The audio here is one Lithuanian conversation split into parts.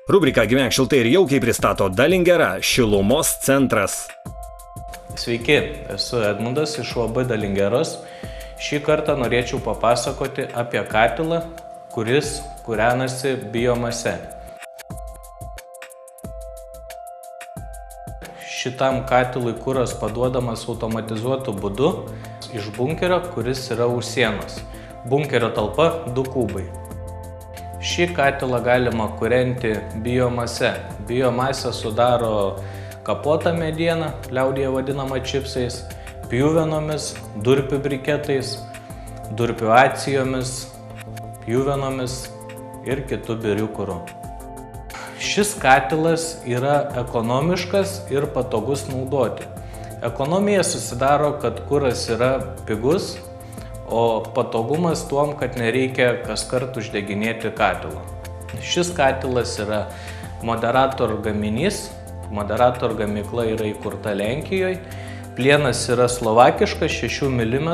Rubrika Gyvenk šiltai ir jaukiai pristato Dalingera šilumos centras. Sveiki, esu Edmundas iš UAB Dalingeros. Šį kartą norėčiau papasakoti apie katilą, kuris kūrenasi biomase. Šitam katilui kuras paduodamas automatizuotu būdu iš bunkerio, kuris yra už sienos. Bunkerio talpa 2 kubai. Šį katilą galima kūrenti biomase. Biomasę sudaro kapotą medieną, liaudyje vadinama čipsais, pjuvenomis, durpių briketais, durpių acijomis, pjuvenomis ir kitų birių kuru. Šis katilas yra ekonomiškas ir patogus naudoti. Ekonomija susidaro, kad kuras yra pigus, o patogumas tuom, kad nereikia kaskart uždeginėti katilo. Šis katilas yra Moderator gaminys. Moderator gamykla yra įkurta Lenkijoje. Plienas yra slovakiškas, 6 mm,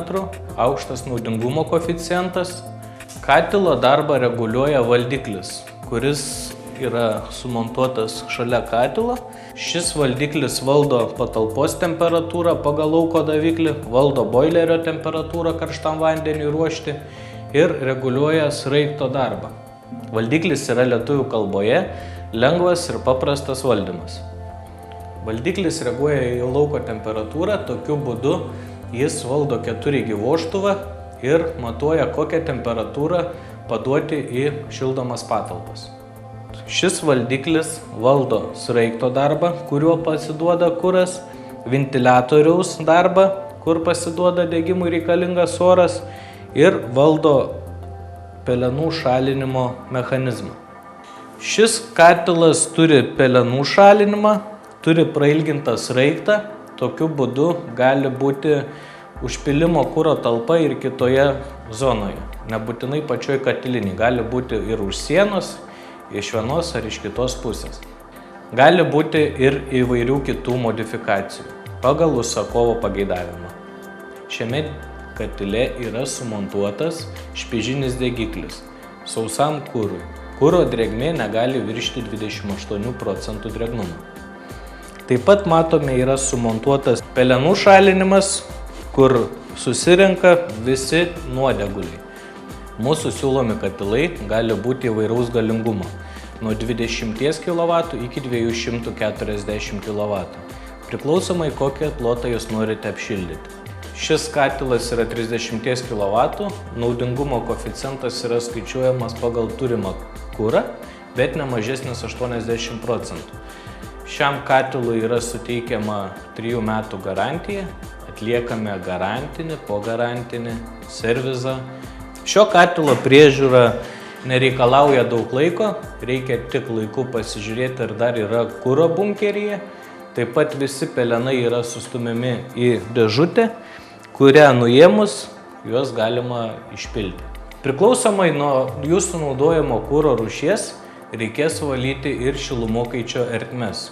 aukštas naudingumo koeficientas. Katilo darbą reguliuoja valdiklis, kuris yra sumontuotas šalia katilo. Šis valdiklis valdo patalpos temperatūrą pagal lauko daviklį, valdo boilerio temperatūrą karštam vandeniui ruošti ir reguliuoja sraigto darbą. Valdiklis yra lietuvių kalboje, lengvas ir paprastas valdymas. Valdiklis reaguoja į lauko temperatūrą, tokiu būdu jis valdo 4G vožtuvą ir matuoja, kokią temperatūrą paduoti į šildomas patalpas. Šis valdiklis valdo sraigto darbą, kuriuo pasiduoda kuras, ventiliatoriaus darbą, kur pasiduoda degimui reikalingas oras, ir valdo pelenų šalinimo mechanizmą. Šis katilas turi pelenų šalinimą, turi prailgintą sraigtą, tokiu būdu gali būti užpilimo kuro talpa ir kitoje zonoje, nebūtinai pačioj katilinėje, gali būti ir už sienos, iš vienos ar iš kitos pusės. Gali būti ir įvairių kitų modifikacijų pagal užsakovo pageidavimą. Šiame katile yra sumontuotas špižinis degiklis sausam kurui. Kuro drėgmė negali viršyti 28% drėgnumo. Taip pat matome yra sumontuotas pelenų šalinimas, kur susirenka visi nuodeguliai. Mūsų siūlomi katilai gali būti įvairaus galingumo, nuo 20 kW iki 240 kW, priklausomai kokią plotą jūs norite apšildyti. Šis katilas yra 30 kW, naudingumo koeficientas yra skaičiuojamas pagal turimą kurą, bet ne mažesnis 80%. Šiam katilui yra suteikiama 3 metų garantija, atliekame garantinį, pogarantinį, servizą. Šio katilo priežiūra nereikalauja daug laiko, reikia tik laiku pasižiūrėti, ar dar yra kuro bunkeryje. Taip pat visi pelenai yra sustumiami į dėžutę, kurią nuėmus juos galima išpilti. Priklausomai nuo jūsų naudojamo kuro rūšies reikės valyti ir šilumokaičio ertmes,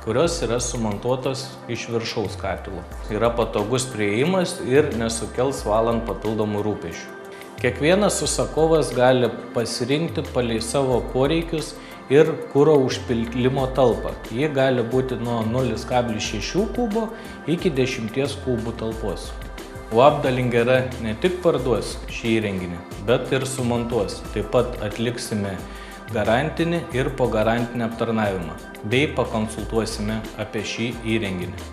kurios yra sumontuotos iš viršaus katilo. Yra patogus priėjimas ir nesukels valant papildomų rūpesčių. Kiekvienas užsakovas gali pasirinkti palei savo poreikius ir kuro užpilimo talpą. Ji gali būti nuo 0,6 kubo iki 10 kubų talpos. UAB Dalingera ne tik parduos šį įrenginį, bet ir sumontuos. Taip pat atliksime garantinį ir pogarantinį aptarnavimą, bei pakonsultuosime apie šį įrenginį.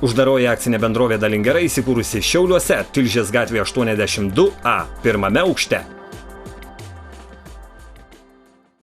Uždaroji akcinė bendrovė Dalingera įsikūrusi Šiauliuose, Tilžės gatvėje 82A, 1. aukšte.